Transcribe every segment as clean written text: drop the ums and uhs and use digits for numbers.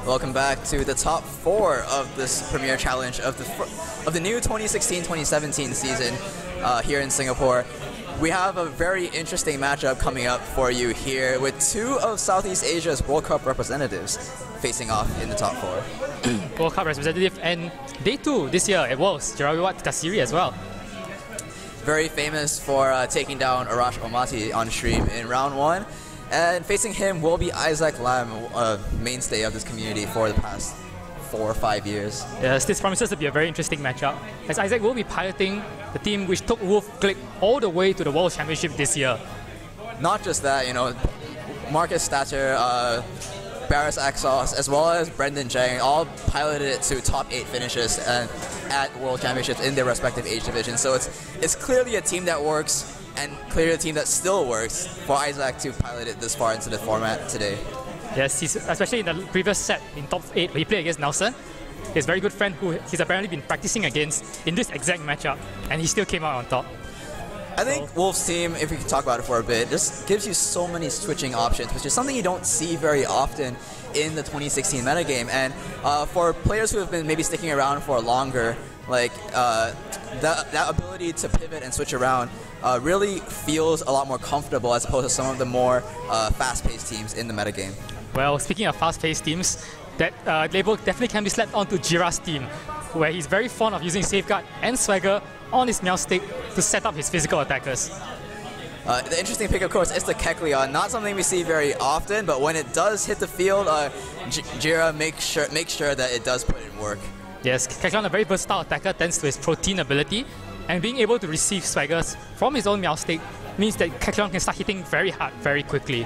Welcome back to the top 4 of this Premier Challenge of the new 2016-2017 season here in Singapore. We have a very interesting matchup coming up for you here with 2 of Southeast Asia's World Cup representatives facing off in the top 4. World Cup representative, and day 2 this year it was Jirawiwat Thitasiri as well. Very famous for taking down Arash Omati on stream in round 1. And facing him will be Isaac Lam, a mainstay of this community for the past 4 or 5 years. Yes, this promises to be a very interesting matchup, as Isaac will be piloting the team which took Wolf Click all the way to the World Championship this year. Not just that, you know, Marcus Stature, Barris Axos, as well as Brendan Zhang all piloted it to top 8 finishes at World Championships in their respective age divisions. So it's clearly a team that works, and clearly a team that still works for Isaac to pilot it this far into the format today. Yes, especially in the previous set in top 8 where he played against Nelson, his very good friend who he's apparently been practicing against in this exact matchup, and he still came out on top. I think Wolf's team, if we could talk about it for a bit, just gives you so many switching options, which is something you don't see very often in the 2016 metagame. And for players who have been maybe sticking around for longer, like that ability to pivot and switch around really feels a lot more comfortable as opposed to some of the more fast-paced teams in the metagame. Well, speaking of fast-paced teams, that label definitely can be slapped onto Jira's team, where he's very fond of using Safeguard and Swagger on his Meow Stick to set up his physical attackers. The interesting pick, of course, is the Kecleon. Not something we see very often, but when it does hit the field, Jira makes sure that it does put in work. Yes, Kecleon, a very versatile attacker, thanks to his protein ability, and being able to receive Swaggers from his own Meow Stick means that Kecleon can start hitting very hard, very quickly.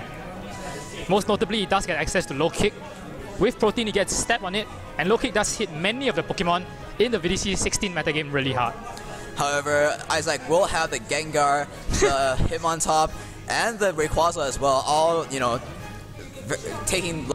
Most notably, he does get access to Low Kick. With Protein, he gets Step on it, and Low Kick does hit many of the Pokemon in the VGC17 metagame really hard. However, Isaac will have the Gengar, the Hitmontop, and the Rayquaza as well, all, you know, taking...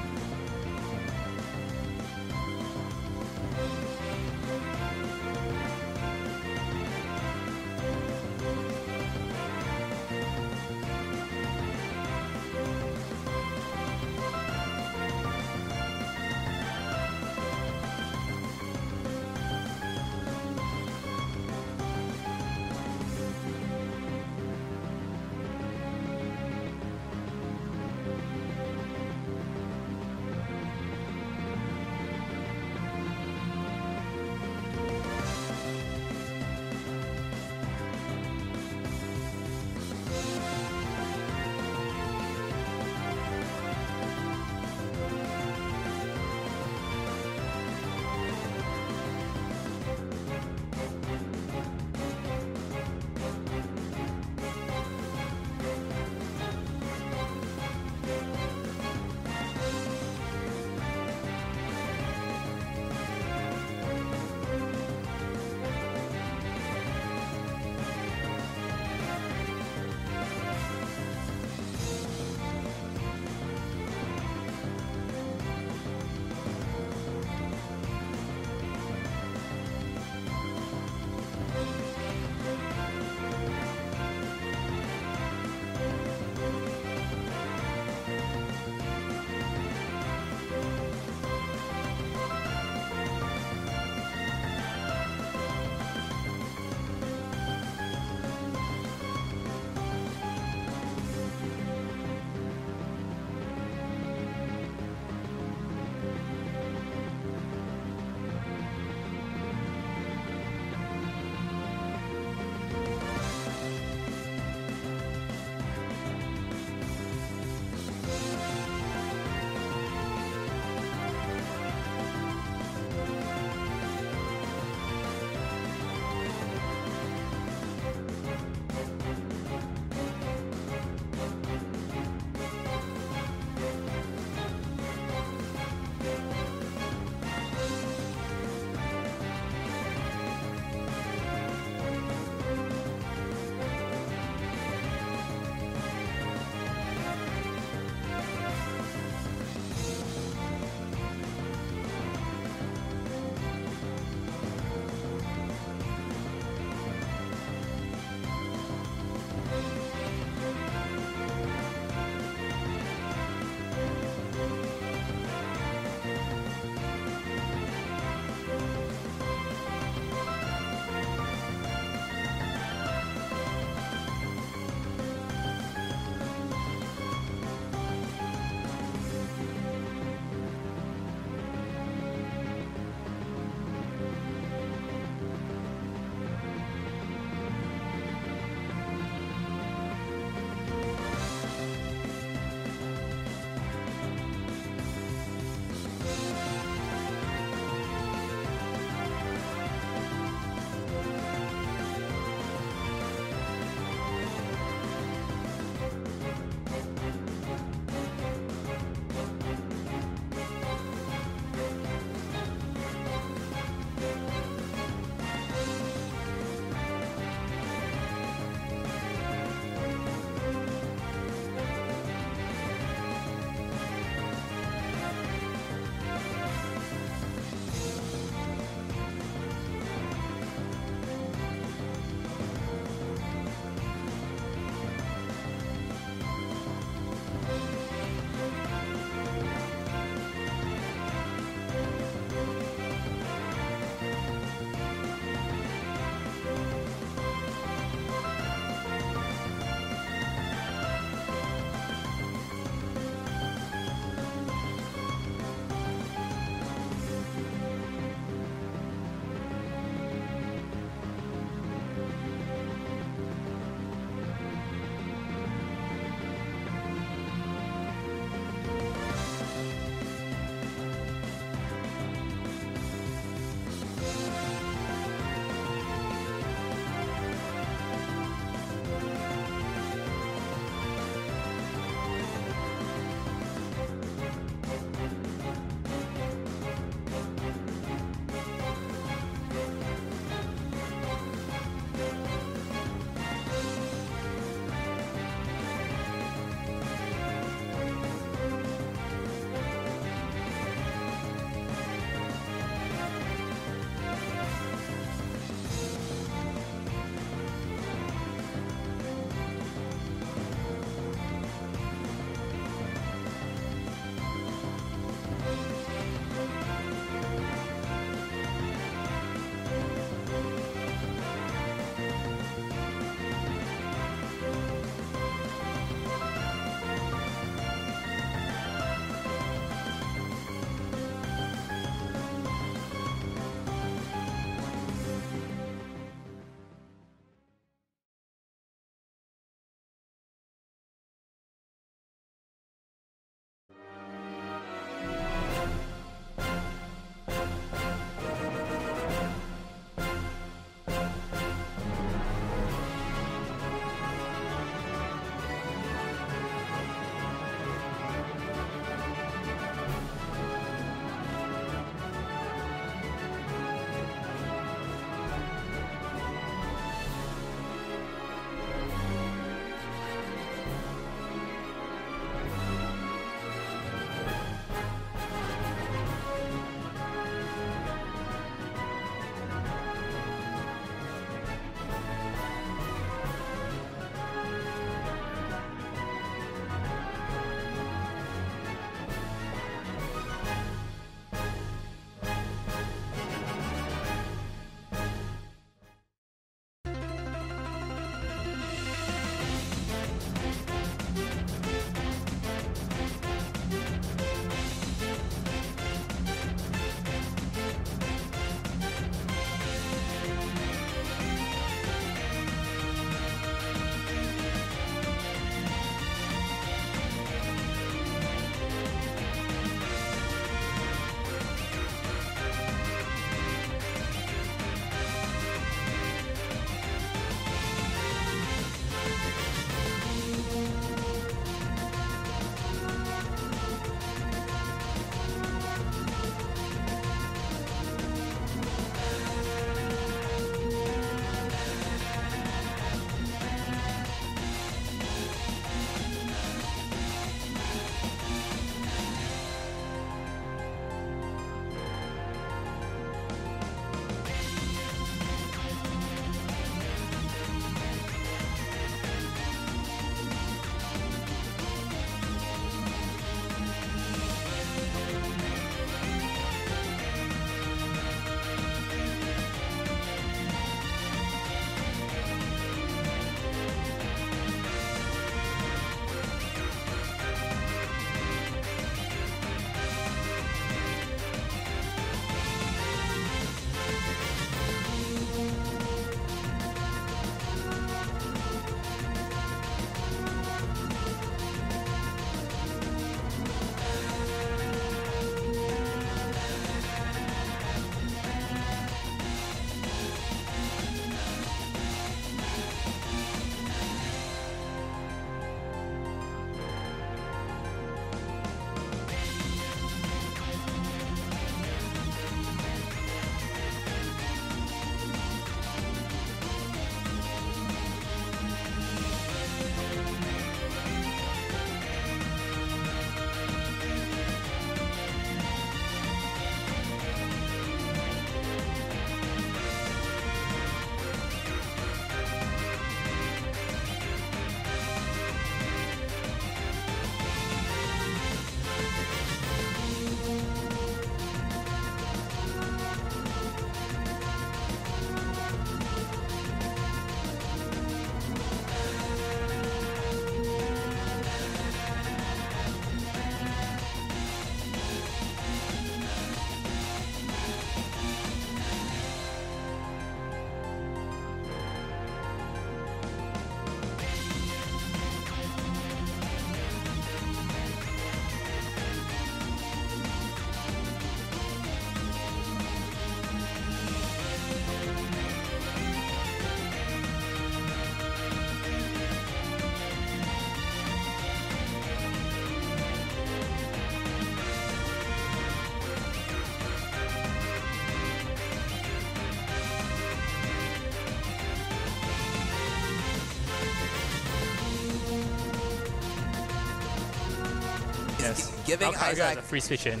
giving Isaac a free switch in.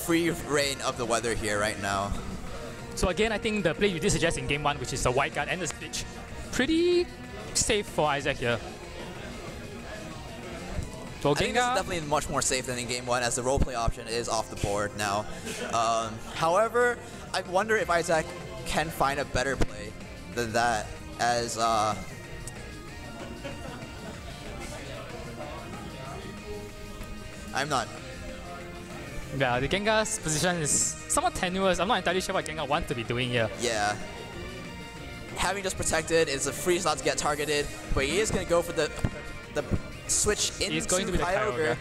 Free reign of the weather here right now. So again, I think the play you did suggest in game 1, which is the white guard and the switch, pretty safe for Isaac here. So I think this is definitely much more safe than in game 1, as the roleplay option is off the board now. However, I wonder if Isaac can find a better play than that, as I'm not. Yeah, the Gengar's position is somewhat tenuous. I'm not entirely sure what Gengar wants to be doing here. Yeah. Having just protected is a free slot to get targeted, but he is going to go for the switch into Kyogre.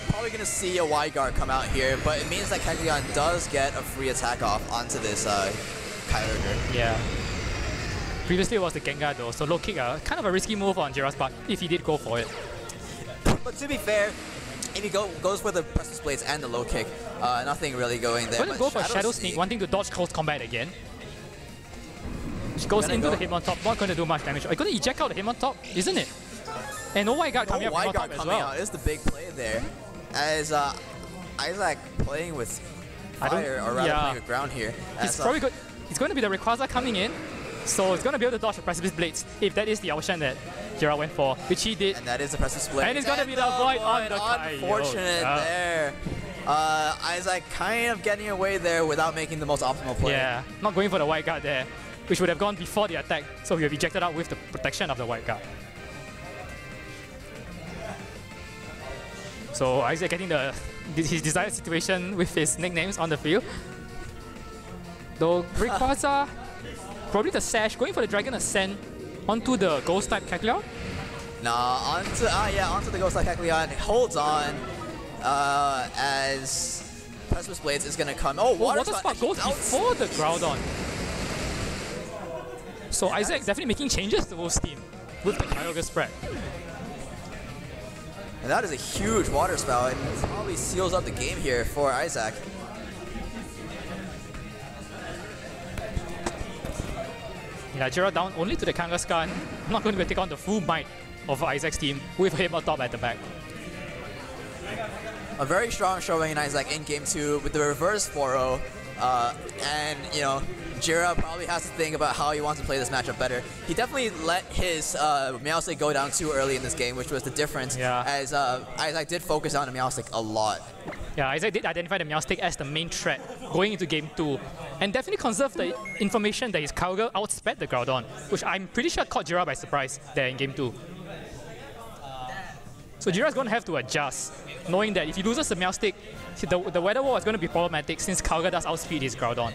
Probably going to see a wide guard come out here, but it means that Kecleon does get a free attack off onto this Kyogre. Yeah. Previously it was the Gengar though, so low kick, kind of a risky move on Jira's part if he did go for it. But to be fair, if he goes for the Precious Blades and the low kick, nothing really going there. Going to go for Shadow Sneak, wanting to dodge close combat again. She goes into the Hitmontop, not going to do much damage. Are you going to eject out the Hitmontop, isn't it? And no white guard coming up from top as well. Out is the big play there, as Isaac playing with fire, or rather playing with ground here. It's probably good. It's going to be the Rayquaza coming in, so it's going to be able to dodge the Precipice Blades if that is the option that Jira went for, which he did. And that is the Precipice Blade. And it's going to be the Void on the Unfortunate there. Isaac kind of getting away there without making the most optimal play. Yeah, not going for the white guard there, which would have gone before the attack, so he would have ejected out with the protection of the white guard. So Isaac getting his desired situation with his nicknames on the field. Though Rayquaza, probably the Sash, going for the Dragon Ascent onto the Ghost type Kecleon. Nah, onto the Ghost type Kecleon. Holds on as Precipice Blades is gonna come. Oh, Water Spark goes before the Groudon. So Isaac definitely making changes to Wolf's team with the Kyogre spread. And that is a huge water spout, and probably seals up the game here for Isaac. Yeah, Jira down only to the Kangaskhan. Not going to take on the full might of Isaac's team with him on top at the back. A very strong showing in Isaac in game 2 with the reverse 4-0. And, you know, Jira probably has to think about how he wants to play this matchup better. He definitely let his Meowstic go down too early in this game, which was the difference, as Isaac did focus on the Meowstic a lot. Yeah, Isaac did identify the Meowstic as the main threat going into game 2, and definitely conserved the information that his Kyogre outsped the Groudon, which I'm pretty sure caught Jira by surprise there in game 2. So Jira's going to have to adjust, knowing that if he loses the Meowstic, the weather wall is going to be problematic since Kyogre does outspeed his Groudon.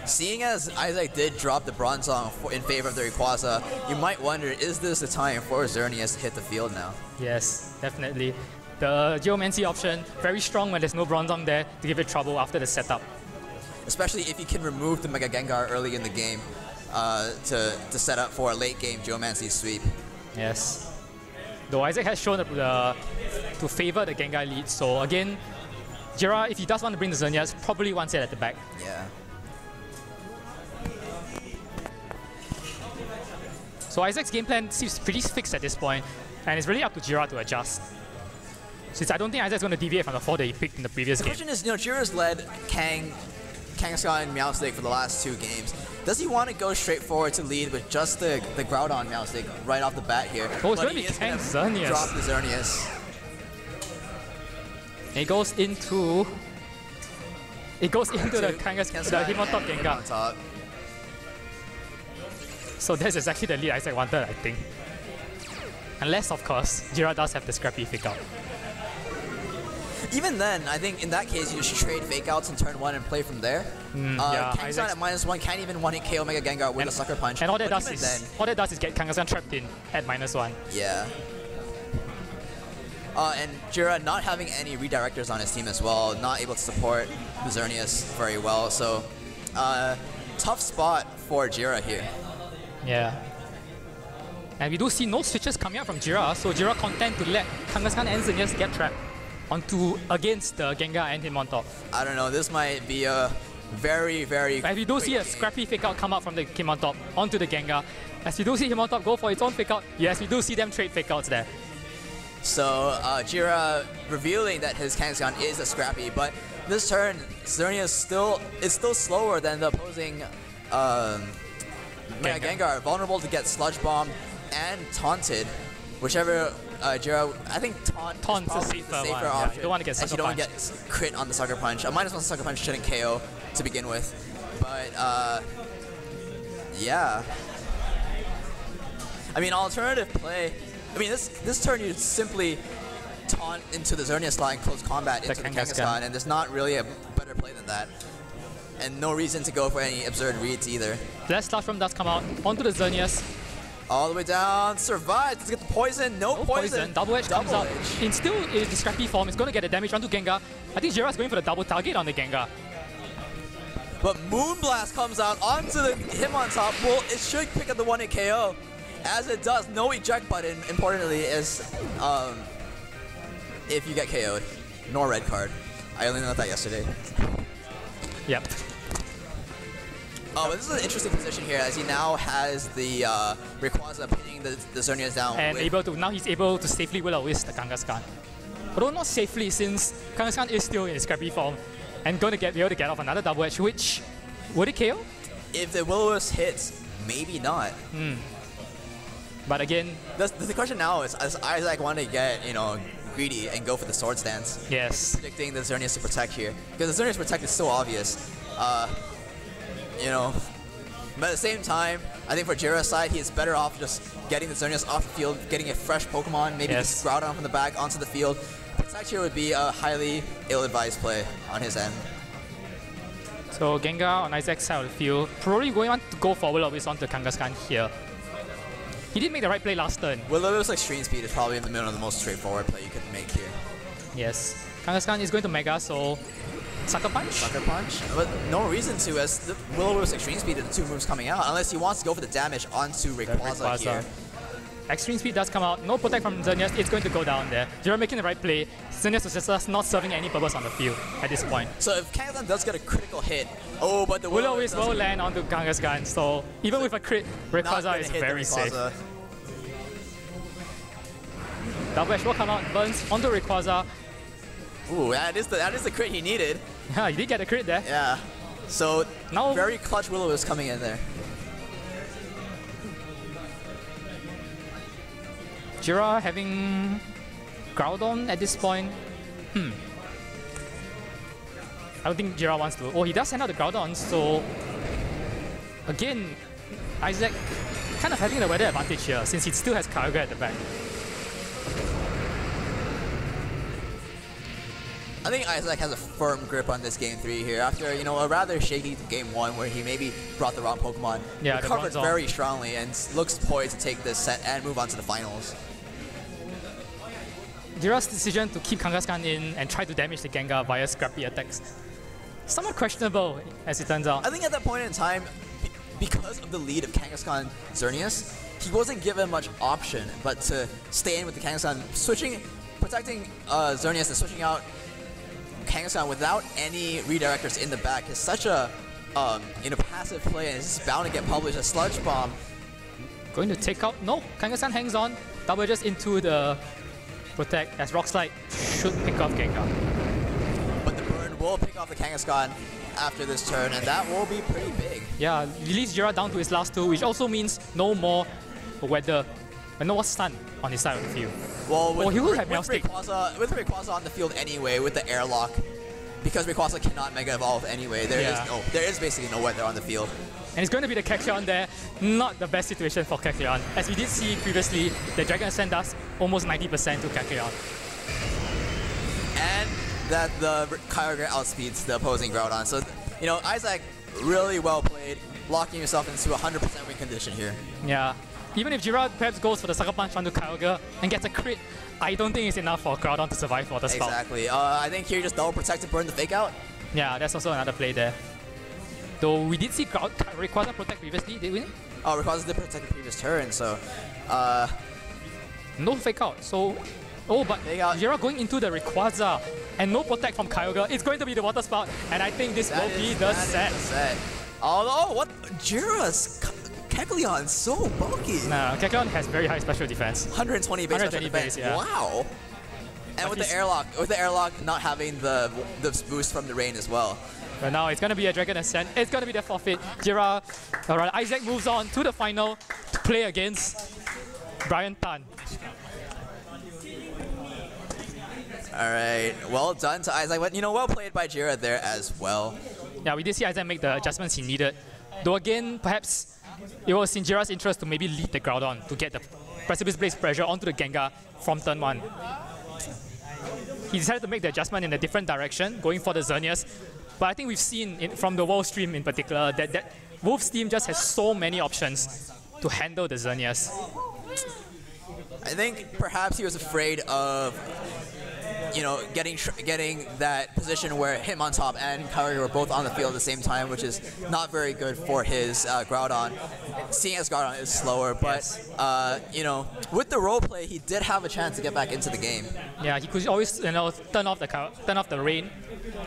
Seeing as Isaac did drop the Bronzong in favor of the Rayquaza, you might wonder, is this the time for Xerneas to hit the field now? Yes, definitely. The Geomancy option, very strong when there's no Bronzong there to give it trouble after the setup. Especially if you can remove the Mega Gengar early in the game to set up for a late game Geomancy sweep. Yes. Though Isaac has shown to favor the Gengar lead, so again, Jira, if he does want to bring the Xerneas, probably wants it at the back. Yeah. So Isaac's game plan seems pretty fixed at this point, and it's really up to Jira to adjust. Since I don't think Isaac's going to deviate from the 4 that he picked in the previous game. The question is, you know, Jira's led Kangaskhan and Meowstic for the last 2 games. Does he want to go straight forward to lead with just the Groudon Meowstic right off the bat here? Oh, it's going to be Kang Xerneas. Drop the Xerneas. It goes into the Kangaskhan, the Hitmontop Gengar. So that's exactly the lead Isaac wanted, I think. Unless, of course, Jira does have the scrappy fake out. Even then, I think in that case, you should trade fake outs in turn 1 and play from there. Kangaskhan at -1 can't even one-hit KO Mega Gengar with a Sucker Punch. And all that does is get Kangaskhan trapped in at -1. Yeah. And Jira not having any redirectors on his team as well, not able to support Xerneas very well. So, tough spot for Jira here. Yeah. And we do see no switches coming out from Jira, so Jira content to let Kangaskhan and Xerneas get trapped against the Gengar and Hitmontop. I don't know, this might be a very, very As we do see a scrappy fake out come out from the Hitmontop onto the Gengar. As we do see Hitmontop go for its own fake out, yes, we do see them trade fake outs there. So Jira revealing that his Kangaskhan is a scrappy, but this turn Zernia is still slower than the opposing Mega Gengar, vulnerable to get Sludge Bomb and taunted, whichever Jira. I think taunt is probably the safer option. Yeah, you don't want to get Sucker Punch. You don't want to get crit on the Sucker Punch. A -1 Sucker Punch shouldn't KO to begin with, but yeah. I mean, alternative play. I mean, this turn you simply taunt into the Zernia slot and close combat into the Kangaskhan, and there's not really a better play than that. And no reason to go for any absurd reads either. Last Slash from does come out onto the Zernias. All the way down, survives. Let's get the poison. No poison. Double Edge comes out. In still in the scrappy form, it's going to get the damage onto Gengar. I think Jira's going for the double target on the Gengar. But Moonblast comes out onto him on top. Well, it should pick up the 1-hit KO. As it does, no eject button, importantly, is if you get KO'd. Nor red card. I only learned that yesterday. Yep. Oh, but this is an interesting position here, as he now has the Rayquaza pinning the Zernias down. And now he's able to safely will-o-wisp the Kangaskhan. Although not safely, since Kangaskhan is still in scrappy form and going to be able to get off another double edge, which would it KO? If the will-o-wisp hits, maybe not. But again, the question now is, does Isaac want to get greedy and go for the sword stance? Yes. Predicting the Zernias to protect here, because the Zernias protect is so obvious. But at the same time, I think for Jira's side, he is better off just getting the Zernias off the field, getting a fresh Pokemon, maybe just Groudon from the back onto the field. Protect here would be a highly ill-advised play on his end. So Gengar on Isaac's side of the field, probably going on to go for will-o-wisp onto Kangaskhan here. He did make the right play last turn. Will-o-wisp Extreme Speed is probably in the middle of the most straightforward play you could make here. Yes. Kangaskhan is going to Mega, so Sucker Punch? Sucker Punch? But no reason to, as the Will-o-wisp Extreme Speed are the two moves coming out, unless he wants to go for the damage onto Rayquaza here. Extreme Speed does come out. No protect from Zernias. It's going to go down there. Jira making the right play. Zernias is just not serving any purpose on the field at this point. So if Kangaskhan does get a critical hit, but the Will-o-wisp will land onto Kangaskhan, so even with a crit, Rayquaza is very safe. Double Edge will come out, burns onto Rayquaza. Ooh, that is the crit he needed. Yeah, he did get a crit there. Yeah. So now very clutch Will-o-wisp coming in there. Jira having Groudon at this point. I don't think Jira wants to. Oh, he does send out the Groudon, so again, Isaac kind of having the weather advantage here since he still has Kyogre at the back. I think Isaac has a firm grip on this game 3 here after, a rather shaky game 1 where he maybe brought the wrong Pokemon. Yeah, recovered very strongly and looks poised to take this set and move on to the finals. Jira's decision to keep Kangaskhan in and try to damage the Gengar via scrappy attacks. Somewhat questionable, as it turns out. I think at that point in time, because of the lead of Kangaskhan Zernias, he wasn't given much option but to stay in with the Kangaskhan, protecting Zernias and switching out Kangaskhan without any redirectors in the back is such a passive play, and it's bound to get published. A Sludge Bomb. Going to take out. No, Kangaskhan hangs on. Double just into the protect as Rock Slide should pick off Gengar. But the burn will pick off the Kangaskhan after this turn, and that will be pretty big. Yeah, leaves Jira down to his last 2, which also means no more weather, but no more stun on his side of the field. Well, he will have Rayquaza on the field anyway with the airlock, because Rayquaza cannot Mega Evolve anyway. There is basically no weather on the field. And it's going to be the Kecleon there. Not the best situation for Kecleon. As we did see previously, the Dragon Ascent does almost 90% to Kecleon. And that the Kyogre outspeeds the opposing Groudon. So, Isaac really well played, locking yourself into 100% win condition here. Yeah. Even if Jira perhaps goes for the Sucker Punch onto Kyogre and gets a crit, I don't think it's enough for Groudon to survive for the spell. Exactly. I think here just double protect to burn the fake out. Yeah, that's also another play there. Though we did see Rayquaza protect previously, did we? Oh, Rayquaza did protect the previous turn, so... no fake out, so... Oh, but Jira going into the Rayquaza and no protect from Kyogre. It's going to be the Water Spout, and I think this will be the set. Although, what? Jira's Kecleon, so bulky. Nah, Kecleon has very high special defense. 120 base special defense. Yeah. Wow. And with the airlock not having the boost from the rain as well. But now it's going to be a Dragon Ascent. It's going to be the forfeit. Isaac moves on to the final to play against Brian Tan. All right, well done to Isaac. But well played by Jira there as well. Yeah, we did see Isaac make the adjustments he needed. Though again, perhaps it was in Jira's interest to maybe lead the Groudon to get the Precipice Blaze pressure onto the Gengar from turn 1. He decided to make the adjustment in a different direction, going for the Xerneas. But I think we've seen from the World Stream in particular that Wolf's team just has so many options to handle the Xerneas. I think perhaps he was afraid of getting that position where Hitmontop and Kyogre were both on the field at the same time, which is not very good for his Groudon. Seeing as Groudon is slower, but with the role play, he did have a chance to get back into the game. Yeah, he could always turn off the rain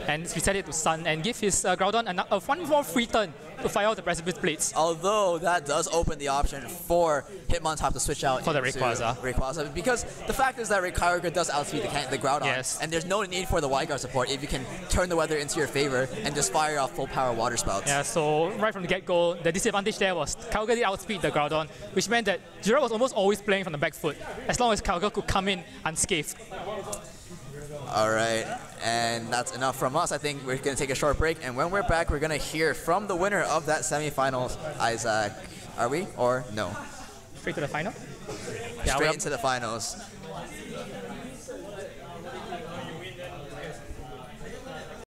and reset it to sun and give his Groudon one more free turn to fire out the Precipice Blades. Although that does open the option for Hitmontop to switch out for the Rayquaza. Because the fact is that Kyogre does outspeed the Groudon. Yes. And there's no need for the Wide Guard support if you can turn the weather into your favor and just fire off full power water spouts. Yeah, so right from the get-go, the disadvantage there was Kyogre did outspeed the Groudon, which meant that Jira was almost always playing from the back foot, as long as Kyogre could come in unscathed. All right, and that's enough from us. I think we're going to take a short break, and when we're back, we're going to hear from the winner of that semifinals, Isaac. Are we, or no? Straight to the final? Straight into the finals.